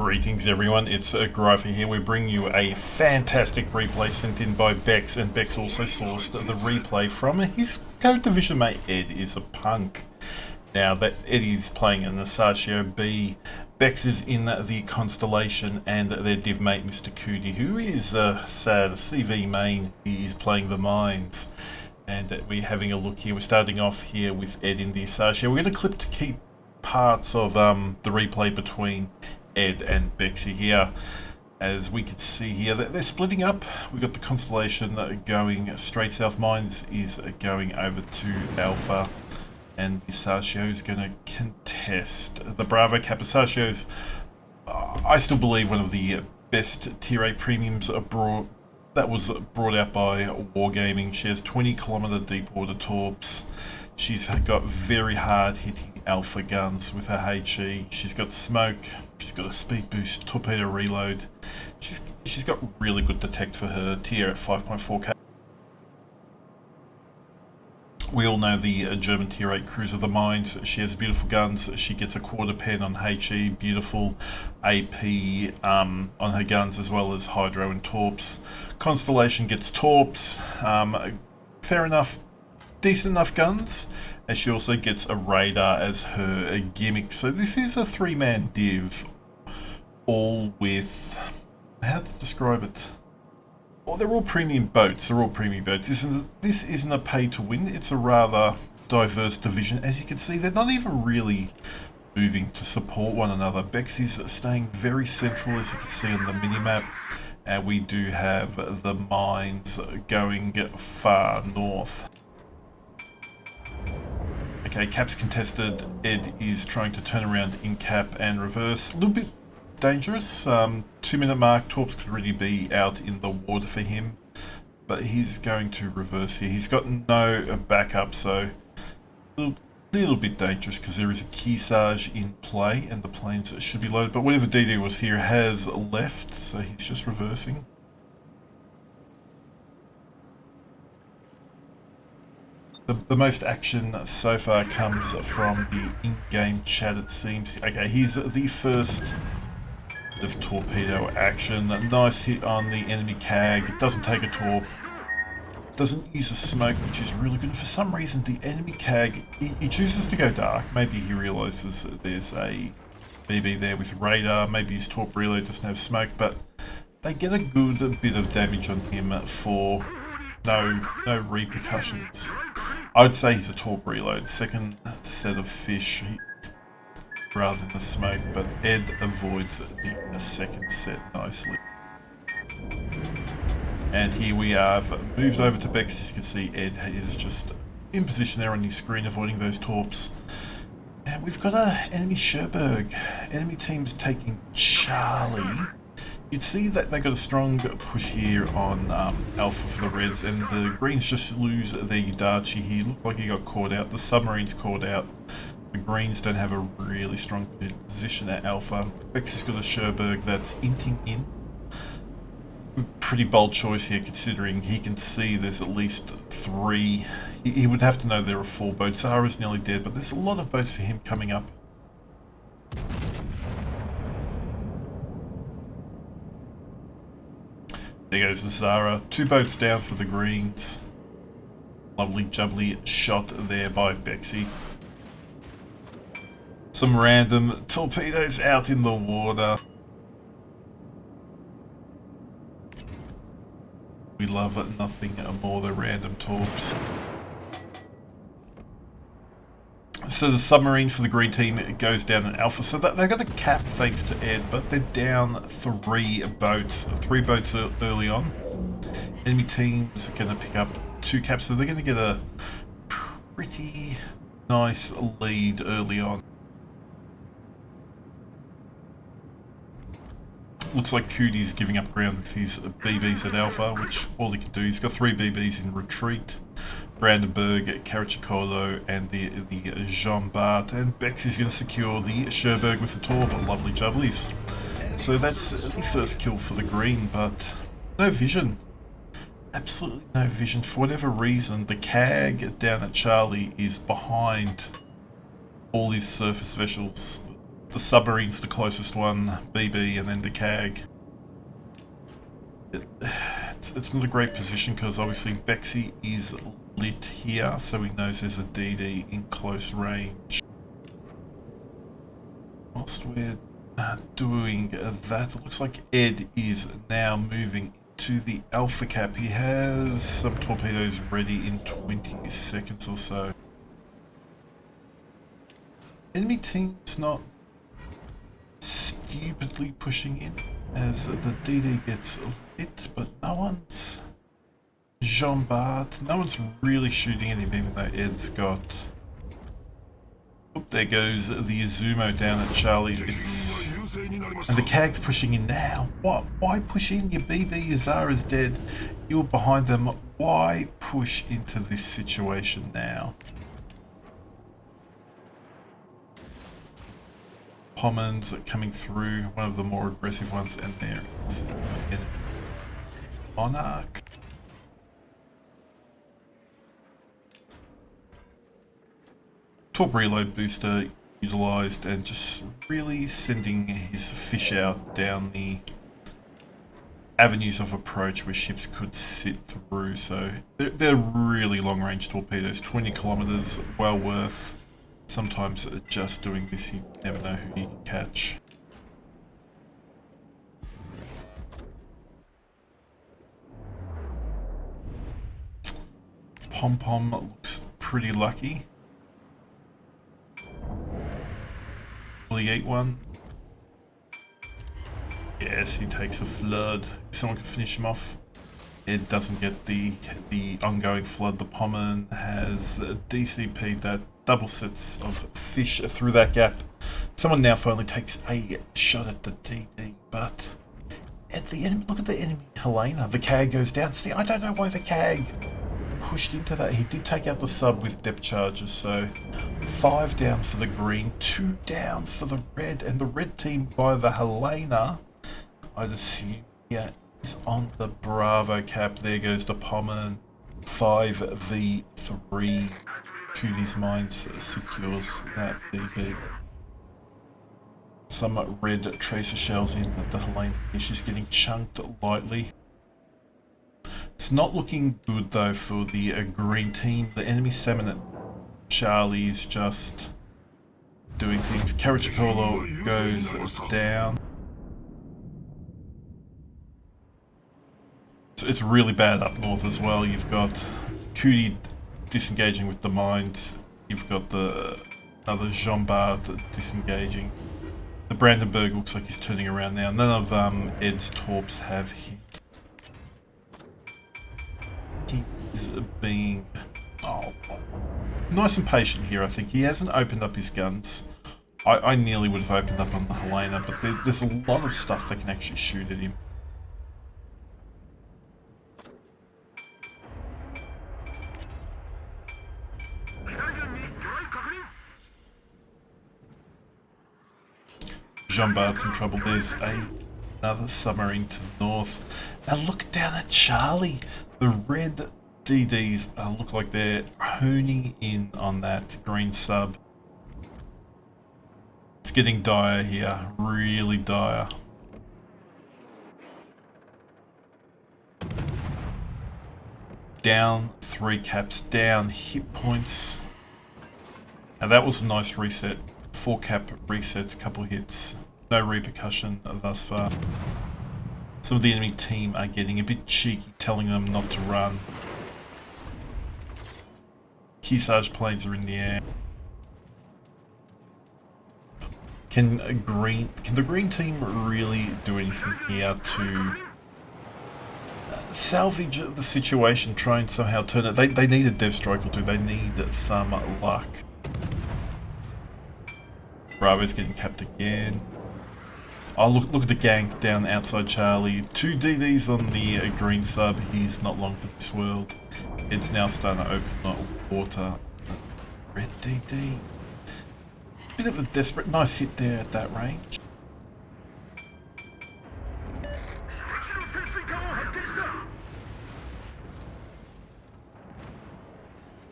Greetings everyone, it's Gryfer here. We bring you a fantastic replay sent in by Bex, and Bex also sourced the replay from his co-division mate Edisapunk. Now that Eddie's playing in the Sashio B, Bex is in the Constellation, and their div mate Mr. Cootie, who is sad CV main, he is playing the Mines. And we're having a look here. We're starting off here with Ed in the Sashio. We're going to clip to keep parts of the replay between Ed and Bexy here. As we can see here, they're splitting up. We've got the Constellation going straight south. Mines is going over to Alpha, and the Sashio is going to contest the Bravo Kappa. Sashio's, I still believe, one of the best tier 8 premiums that was brought out by Wargaming. She has 20-kilometer deep water torps. She's got very hard hitting alpha guns with her HE. She's got smoke. She's got a speed boost, torpedo reload. She's got really good detect for her tier at 5.4k. We all know the German tier 8 cruiser, the Mines. She has beautiful guns. She gets a quarter pen on HE, beautiful AP on her guns, as well as hydro and torps. Constellation gets torps. Fair enough, decent enough guns. And she also gets a radar as her gimmick. So this is a three-man div, all with, how to describe it? Well, they're all premium boats. This isn't a pay-to-win. It's a rather diverse division. As you can see, they're not even really moving to support one another. Bexy's staying very central, as you can see on the minimap. And we do have the Mines going far north. Okay, Cap's contested. Ed is trying to turn around in Cap and reverse. A little bit dangerous. 2-minute mark. Torps could really be out in the water for him, but he's going to reverse here. He's got no backup, so a little bit dangerous because there is a Keysage in play and the planes should be loaded. But whatever DD was here has left, so he's just reversing. The most action so far comes from the in-game chat, it seems. Okay, here's the first of torpedo action. Nice hit on the enemy CAG. Doesn't take a torp. Doesn't use a smoke, which is really good. For some reason, the enemy CAG, he chooses to go dark. Maybe he realizes there's a BB there with radar. Maybe his torp reload doesn't have smoke, but they get a good bit of damage on him for no repercussions. I would say he's a torp reload, second set of fish rather than the smoke, but Ed avoids the second set nicely. And here we have moved over to Bex. As you can see, Ed is just in position there on his screen, avoiding those torps. And we've got an enemy Sherberg. Enemy team's taking Charlie. You'd see that they got a strong push here on Alpha for the Reds, and the Greens just lose their Yudachi here. Looked like he got caught out. The Submarine's caught out. The Greens don't have a really strong position at Alpha. Bex has got a Sherberg that's inting in. Pretty bold choice here, considering he can see there's at least 3. He would have to know there are 4 boats. Zara's nearly dead, but there's a lot of boats for him coming up. There goes the Zara. 2 boats down for the Greens. Lovely jubbly shot there by Bexy. Some random torpedoes out in the water. We love nothing more than random torps. So the Submarine for the green team goes down in Alpha. So they got a cap thanks to Ed, but they're down 3 boats. 3 boats early on. Enemy team's going to pick up 2 caps, so they're going to get a pretty nice lead early on. Looks like Cootie's giving up ground with his BBs at Alpha, which all he can do. He's got 3 BBs in retreat. Brandenburg, Carachicolo, and the Jean Bart. And Bex is going to secure the Sherberg with the torp. Lovely jubblies. So that's the first kill for the Green, but no vision. Absolutely no vision. For whatever reason, the CAG down at Charlie is behind all his surface vessels. The submarine's the closest one, BB, and then the CAG. It's not a great position because obviously Bexy is lit here, so he knows there's a DD in close range. Whilst we're doing that, it looks like Ed is now moving to the Alpha Cap. He has some torpedoes ready in 20 seconds or so. Enemy team's not stupidly pushing in as the DD gets lit, but no one's Jean Bart. No one's really shooting at him, even though Ed's got... Oh, there goes the Izumo down at Charlie. And the CAG's pushing in now. What? Why push in? Your BB Yazara's dead. You're behind them. Why push into this situation now? Pommons coming through, one of the more aggressive ones, and there is Monarch. Torp reload booster utilised and just really sending his fish out down the avenues of approach where ships could sit through. So they're really long range torpedoes, 20 kilometres, well worth. Sometimes just doing this, you never know who you can catch. Pom Pom looks pretty lucky. Will he eat one? Yes, he takes a flood. If someone can finish him off. It doesn't get the ongoing flood. The Pommon has DCP'd that. Double sets of fish through that gap. Someone now finally takes a shot at the DD, but at the enemy, look at the enemy Helena. The CAG goes down. See, I don't know why the CAG pushed into that. He did take out the sub with depth charges, so 5 down for the green, 2 down for the red, and the red team by the Helena, I'd assume, yeah, is on the Bravo cap. There goes the Pommon. 5v3. Cootie's Mines secures that DB. Some red tracer shells in at the Helena. She's getting chunked lightly. It's not looking good though for the green team. The enemy salmon at Charlie's just doing things. Carachicolo goes down. It's really bad up north as well. You've got Cootie disengaging with the mines. You've got the other Jean Bart disengaging. The Brandenburg looks like he's turning around now. None of Ed's torps have hit. He's being nice and patient here, I think. He hasn't opened up his guns. I nearly would have opened up on the Helena, but there's a lot of stuff that can actually shoot at him. Jean Bart's in trouble. There's another submarine to the north. Now look down at Charlie. The red DDs look like they're honing in on that green sub. It's getting dire here, really dire. Down 3 caps, down hit points. Now that was a nice reset. 4 cap resets, couple hits. No repercussion thus far. Some of the enemy team are getting a bit cheeky, telling them not to run. Kearsarge planes are in the air. Can the green team really do anything here to salvage the situation, try and somehow turn it? They need a dev strike or two. They need some luck. Bravo's getting capped again. Oh, look at the gang down outside Charlie. 2 DDs on the green sub. He's not long for this world. It's now starting to open water. Red DD. Bit of a desperate, nice hit there at that range.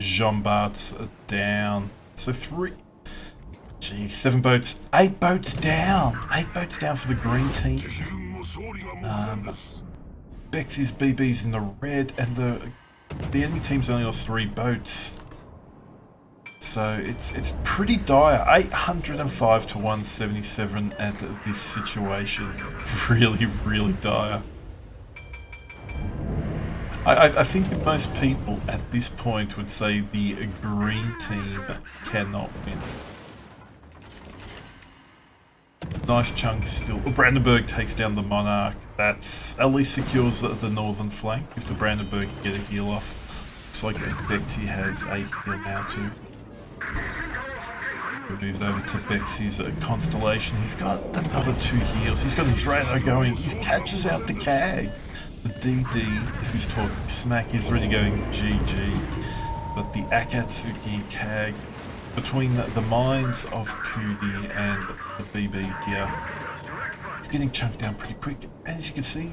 Jean Bart's down. So 3. Gee, 7 boats, 8 boats down. 8 boats down for the green team. Bex's BB's in the red, and the enemy team's only lost 3 boats. So it's pretty dire. 805 to 177 at this situation. Really, really dire. I think that most people at this point would say the green team cannot win. Nice chunks still. Brandenburg takes down the Monarch. That's at least secures the northern flank. If the Brandenburg can get a heal off. Looks like Bexy has a heal now too. We moved over to Bexy's Constellation. He's got another 2 heals. He's got his radar going. He catches out the CAG. The DD, who's talking smack, is already going GG. But the Akatsuki CAG, between the mines of Kudi and the BB here, it's getting chunked down pretty quick. And as you can see,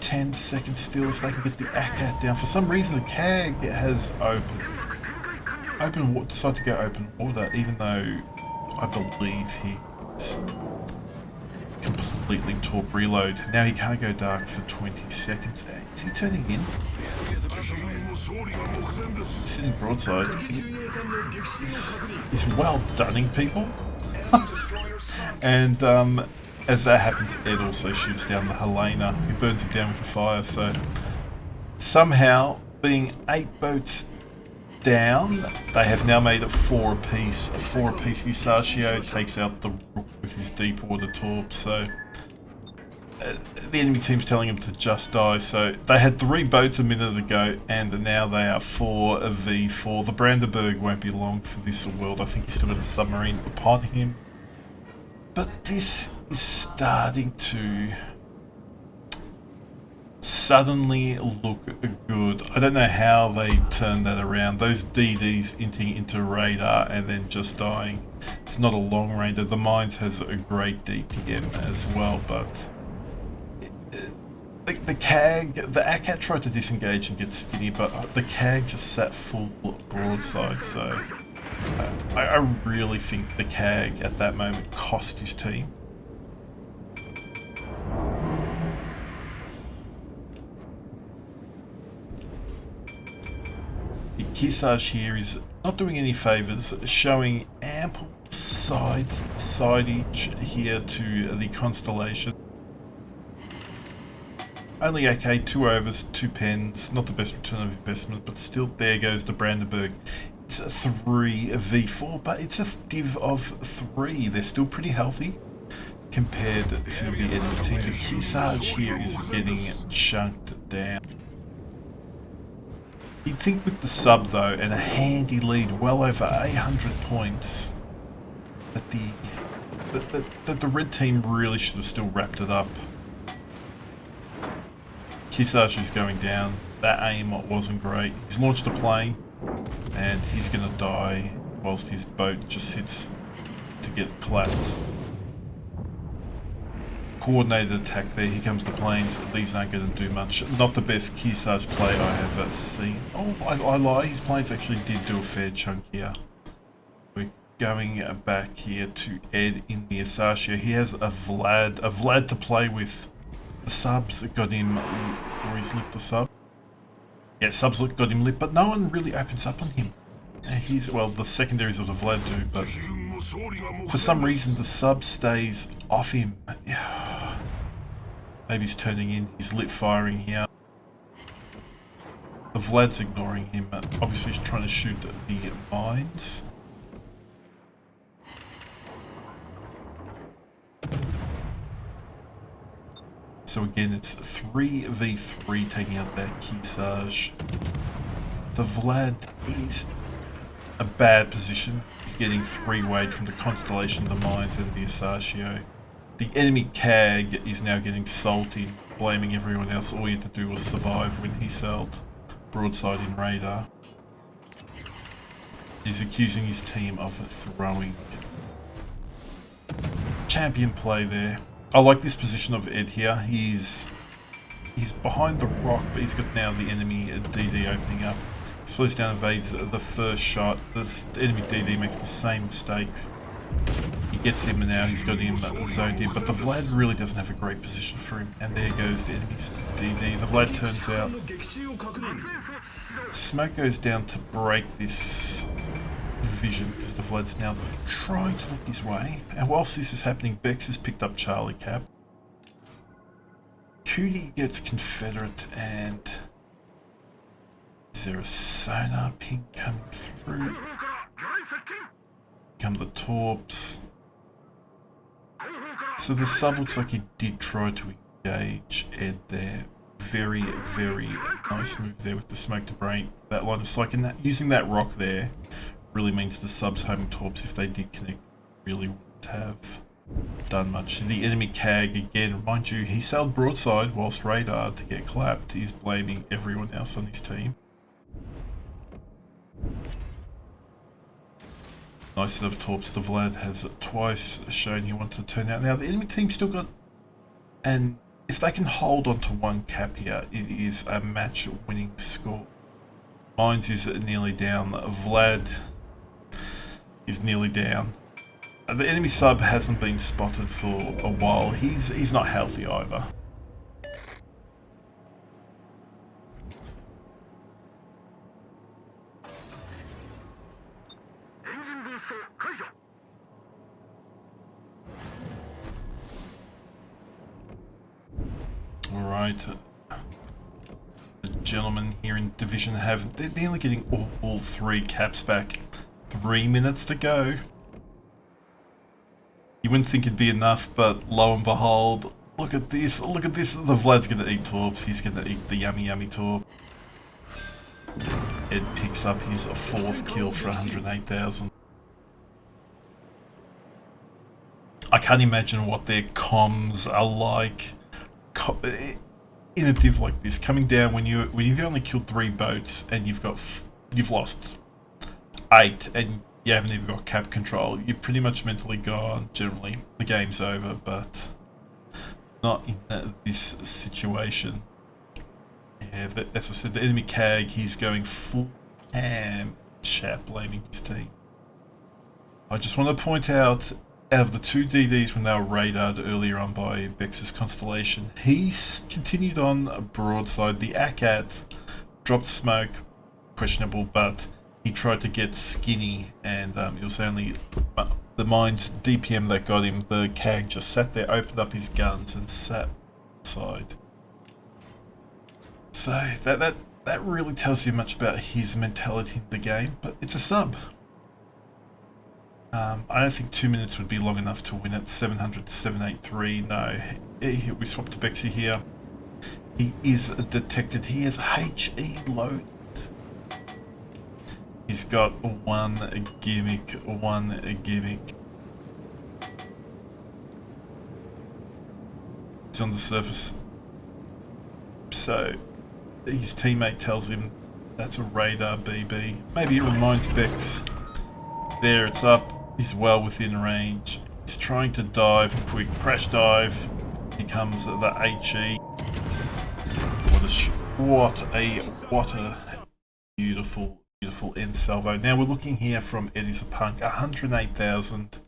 10 seconds still if they can get the Akat down. For some reason, the CAG has decided to go open water, even though I believe he's completely torp reload. Now he can't go dark for 20 seconds. Is he turning in? Sitting broadside. He's well dunning people. And as that happens, Ed also shoots down the Helena, who burns him down with the fire. So somehow, being 8 boats down, they have now made it 4 apiece. 4 apiece. Isashio takes out the Rook with his deep water torp. So the enemy team's telling him to just die. So they had 3 boats a minute ago, and now they are 4v4. The Brandenburg won't be long for this world. I think he's still got a submarine upon him. But this is starting to suddenly look good. I don't know how they turned that around. Those DDs into radar and then just dying. It's not a long ranger. The mines has a great DPM as well, but the CAG, the Akat tried to disengage and get skinny, but the CAG just sat full broadside. So I really think the CAG at that moment cost his team. Kisage here is not doing any favours, showing ample sideage here to the Constellation. Only okay, 2 overs, 2 pens, not the best return of investment, but still there goes the Brandenburg. It's a 3v4, but it's a div of 3. They're still pretty healthy compared to the enemy team. The Kisage here is getting chunked down. You'd think with the sub though, and a handy lead well over 800 points, that the red team really should have still wrapped it up. Kisage is going down. That aim wasn't great. He's launched a plane, and he's going to die whilst his boat just sits to get clapped. Coordinated attack there. Here comes the planes. These aren't going to do much. Not the best Kisage play I have seen. Oh, I lie. His planes actually did do a fair chunk here. We're going back here to Ed in the Asashia. He has a Vlad to play with. The subs got him, or he's lit the sub. Yeah, subs got him lit, but no one really opens up on him. Well, the secondaries of the Vlad do, but for some reason the sub stays off him. Maybe he's turning in, he's lit firing here. The Vlad's ignoring him, obviously he's trying to shoot the mines. So again, it's 3v3 taking out that Kisage. The Vlad is a bad position. He's getting 3-weight from the Constellation, the mines, and the Asashio. The enemy CAG is now getting salty, blaming everyone else. All he had to do was survive when he sailed broadside in radar. He's accusing his team of throwing. Champion play there. I like this position of Ed here. He's behind the rock, but he's got now the enemy DD opening up. Slows down, evades the first shot. The enemy DD makes the same mistake He gets him, and now he's got him zoned in, but the Vlad really doesn't have a great position for him, and there goes the enemy's DD. The Vlad turns out. Smoke goes down to break this vision, because the Vlad's now trying to look his way, and whilst this is happening, Bex has picked up Charlie Cap. Cootie gets Confederate, and is there a sonar ping coming through? Come the Torps. So the sub looks like he did try to engage Ed there. Very, very nice move there with the smoke to break that line of sight. And that, using that rock there really means the subs homing Torps, if they did connect, really wouldn't have done much. The enemy CAG, again, mind you, he sailed broadside whilst radar to get clapped. He's blaming everyone else on his team. Nice set of Torps. The Vlad has twice shown he wanted to turn out. Now the enemy team still got, and if they can hold on to one cap here, it is a match winning score. Mines is nearly down. Vlad is nearly down. The enemy sub hasn't been spotted for a while. He's not healthy either. Alright, the gentlemen here in Division they're nearly getting all three caps back. 3 minutes to go. You wouldn't think it'd be enough, but lo and behold, look at this, look at this. The Vlad's gonna eat Torps, he's gonna eat the yummy yummy Torp. Ed picks up his 4th kill for 108,000. I can't imagine what their comms are like in a div like this, coming down when you've only killed 3 boats and you've lost 8 and you haven't even got cap control. You're pretty much mentally gone. Generally, the game's over, but not in this situation. Yeah, but as I said, the enemy CAG, he's going full ham chat, blaming his team. I just want to point out of the 2 DDs when they were radared earlier on by Bex's Constellation, he's continued on broadside. The ACAT dropped smoke, questionable, but he tried to get skinny, and it was only the Mines DPM that got him. The CAG just sat there, opened up his guns, and sat outside. So that really tells you much about his mentality in the game, but it's a sub. I don't think 2 minutes would be long enough to win it. 700 to 783. No, we swapped to Bexy here. He is detected. He has HE loaded. He's got one gimmick. He's on the surface. So his teammate tells him that's a radar BB. Maybe it reminds Bex. There, it's up. He's well within range. He's trying to dive, quick crash dive. Here comes the HE. What a beautiful end salvo. Now we're looking here from Edisapunk, 108,000.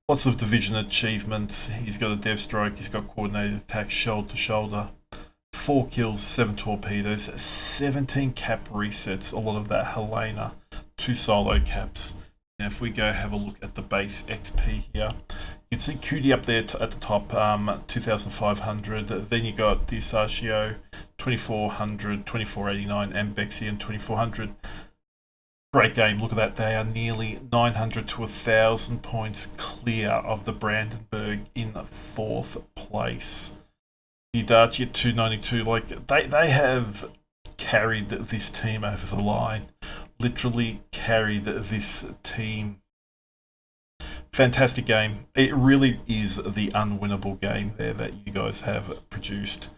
Lots of division achievements. He's got a dev strike. He's got coordinated attack, shoulder to shoulder. 4 kills, 7 torpedoes, 17 cap resets. A lot of that Helena, 2 solo caps. Now if we go have a look at the base XP here, you can see Cootie up there at the top, 2,500. Then you got the Asashio, 2,400, 2,489, and Bexian, 2,400. Great game, look at that, they are nearly 900 to 1,000 points clear of the Brandenburg in 4th place. The Daci at 292, like, they have carried this team over the line. Literally carried this team. Fantastic game. It really is the unwinnable game there that you guys have produced,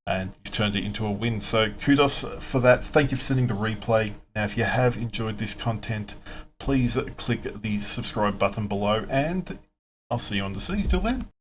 and you've turned it into a win. So kudos for that. Thank you for sending the replay. Now if you have enjoyed this content, please click the subscribe button below, and I'll see you on the seas. Till then.